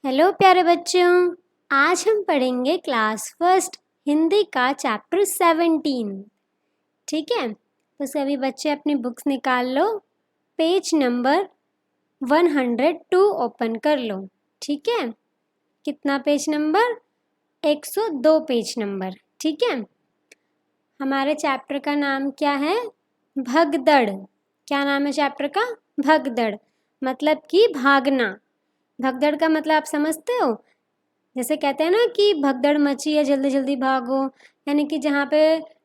Hello प्यारे बच्चों, आज हम पढ़ेंगे क्लास फर्स्ट हिंदी का चैप्टर 17। ठीक है, तो सभी बच्चे अपनी बुक्स निकाल लो। पेज नंबर 102 ओपन कर लो। ठीक है, कितना पेज नंबर? 102 page number. ठीक है, हमारे चैप्टर का नाम क्या है? भगदड़। क्या नाम है चैप्टर का? भगदड़, मतलब कि भागना। भगदड़ का मतलब आप समझते हो? जैसे कहते हैं ना कि भगदड़ मची है, जल्दी जल्दी भागो, यानी कि जहाँ पे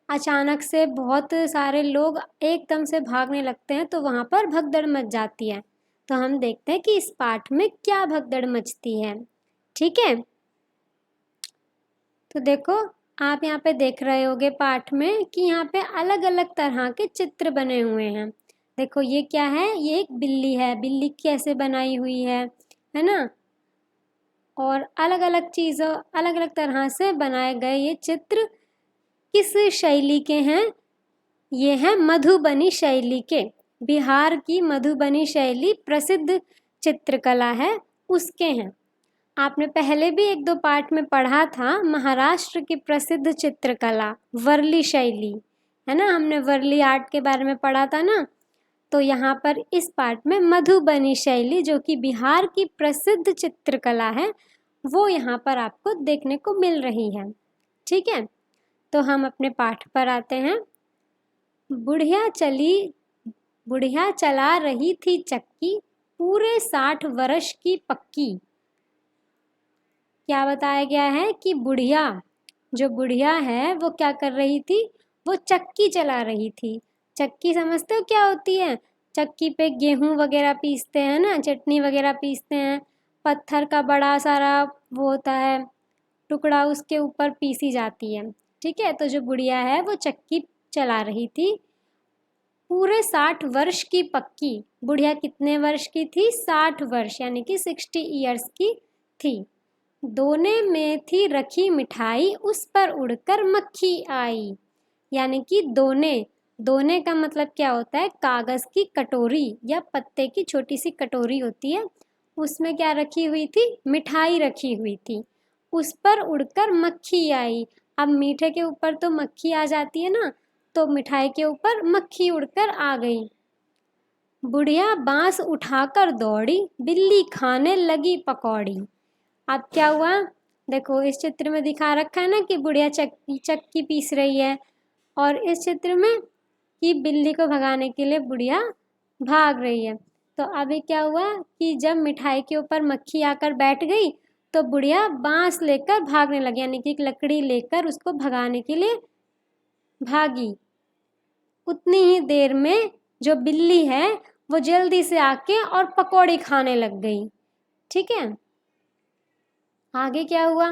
अचानक से बहुत सारे लोग एकदम से भागने लगते हैं तो वहाँ पर भगदड़ मच जाती है। तो हम देखते हैं कि इस पाठ में क्या भगदड़ मचती है। ठीक है, तो देखो, आप यहाँ पे देख रहे होगे पाठ में कि यहाँ पे अलग अलग तरह के चित्र बने हुए हैं। देखो ये क्या है? ये एक बिल्ली है। बिल्ली कैसे बनाई हुई है ना? और अलग अलग चीज़ों, अलग अलग तरह से बनाए गए ये चित्र किस शैली के हैं? ये हैं मधुबनी शैली के। बिहार की मधुबनी शैली प्रसिद्ध चित्रकला है, उसके हैं। आपने पहले भी एक दो पाठ में पढ़ा था महाराष्ट्र की प्रसिद्ध चित्रकला वर्ली शैली, है ना? हमने वर्ली आर्ट के बारे में पढ़ा था ना। तो यहाँ पर इस पाठ में मधुबनी शैली, जो कि बिहार की प्रसिद्ध चित्रकला है, वो यहाँ पर आपको देखने को मिल रही है। ठीक है, तो हम अपने पाठ पर आते हैं। बुढ़िया चला रही थी चक्की, पूरे 60 वर्ष की पक्की। क्या बताया गया है कि जो बुढ़िया है वो क्या कर रही थी? वो चक्की चला रही थी। चक्की समझते हो क्या होती है? चक्की पे गेहूं वगैरह पीसते हैं ना, चटनी वगैरह पीसते हैं। पत्थर का बड़ा सारा वो होता है टुकड़ा, उसके ऊपर पीसी जाती है। ठीक है, तो जो बुढ़िया है वो चक्की चला रही थी, पूरे 60 वर्ष की पक्की। बुढ़िया कितने वर्ष की थी? 60 वर्ष, यानी कि 60 ईयर्स की थी। दोने में थी रखी मिठाई, उस पर उड़कर मक्खी आई। यानी कि दोने का मतलब क्या होता है? कागज की कटोरी या पत्ते की छोटी सी कटोरी होती है, उसमें क्या रखी हुई थी? मिठाई रखी हुई थी। उस पर उड़कर मक्खी आई। अब मीठे के ऊपर तो मक्खी आ जाती है ना, तो मिठाई के ऊपर मक्खी उड़कर आ गई। बुढ़िया बांस उठाकर दौड़ी, बिल्ली खाने लगी पकौड़ी। अब क्या हुआ? देखो इस चित्र में दिखा रखा है ना कि बुढ़िया चक्की पीस रही है, और इस चित्र में कि बिल्ली को भगाने के लिए बुढ़िया भाग रही है। तो अभी क्या हुआ कि जब मिठाई के ऊपर मक्खी आकर बैठ गई तो बुढ़िया बांस लेकर भागने लगी, यानी कि एक लकड़ी लेकर उसको भगाने के लिए भागी। उतनी ही देर में जो बिल्ली है वो जल्दी से आके और पकौड़ी खाने लग गई। ठीक है, आगे क्या हुआ?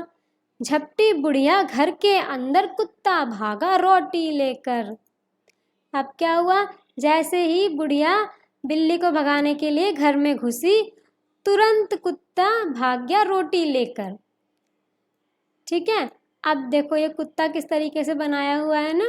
झपटी बुढ़िया घर के अंदर, कुत्ता भागा रोटी लेकर। अब क्या हुआ? जैसे ही बुढ़िया बिल्ली को भगाने के लिए घर में घुसी, तुरंत कुत्ता भाग गया रोटी लेकर। ठीक है, अब देखो ये कुत्ता किस तरीके से बनाया हुआ है ना।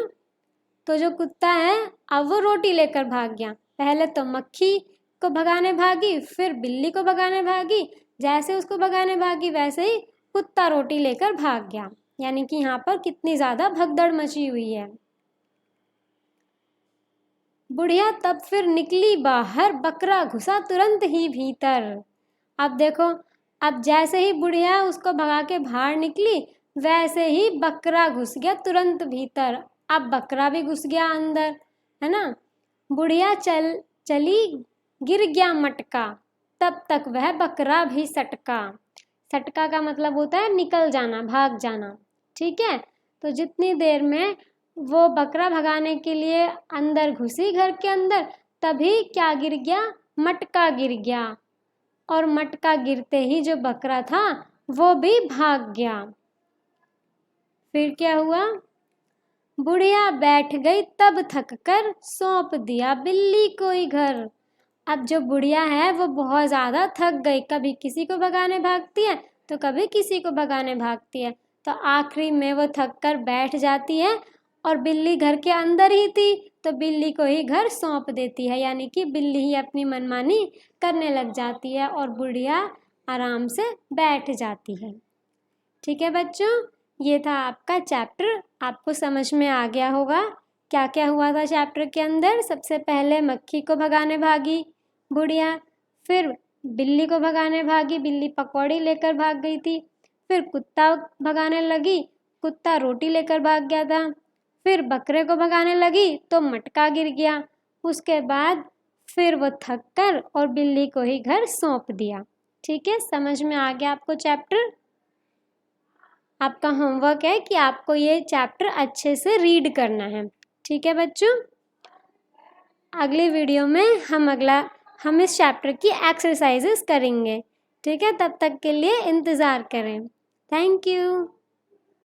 तो जो कुत्ता है अब वो रोटी लेकर भाग गया। पहले तो मक्खी को भगाने भागी, फिर बिल्ली को भगाने भागी। जैसे उसको भगाने भागी वैसे ही कुत्ता रोटी लेकर भाग गया। यानी कि यहाँ पर कितनी ज़्यादा भगदड़ मची हुई है। बुढ़िया तब फिर निकली बाहर, बकरा घुसा तुरंत ही भीतर। अब देखो, अब जैसे ही बुढ़िया उसको भगा के बाहर निकली, वैसे ही बकरा घुस गया तुरंत भीतर। अब बकरा भी घुस गया अंदर, है ना। बुढ़िया चली, गिर गया मटका, तब तक वह बकरा भी सटका। सटका का मतलब होता है निकल जाना, भाग जाना। ठीक है, तो जितनी देर में वो बकरा भगाने के लिए अंदर घुसी घर के अंदर, तभी क्या गिर गया? मटका गिर गया। और मटका गिरते ही जो बकरा था वो भी भाग गया। फिर क्या हुआ? बुढ़िया बैठ गई, तब थक कर सौंप दिया बिल्ली को ही घर। अब जो बुढ़िया है वो बहुत ज़्यादा थक गई, कभी किसी को भगाने भागती है तो कभी किसी को भगाने भागती है। तो आखिरी में वो थक कर बैठ जाती है, और बिल्ली घर के अंदर ही थी तो बिल्ली को ही घर सौंप देती है। यानी कि बिल्ली ही अपनी मनमानी करने लग जाती है और बुढ़िया आराम से बैठ जाती है। ठीक है बच्चों, ये था आपका चैप्टर। आपको समझ में आ गया होगा क्या क्या हुआ था चैप्टर के अंदर। सबसे पहले मक्खी को भगाने भागी बुढ़िया, फिर बिल्ली को भगाने भागी, बिल्ली पकौड़ी लेकर भाग गई थी। फिर कुत्ता भगाने लगी, कुत्ता रोटी लेकर भाग गया था। फिर बकरे को भगाने लगी तो मटका गिर गया। उसके बाद फिर वो थक कर और बिल्ली को ही घर सौंप दिया। ठीक है, समझ में आ गया आपको चैप्टर। आपका होमवर्क है कि आपको ये चैप्टर अच्छे से रीड करना है। ठीक है बच्चों, अगली वीडियो में हम इस चैप्टर की एक्सरसाइजेस करेंगे। ठीक है, तब तक के लिए इंतज़ार करें। Thank you.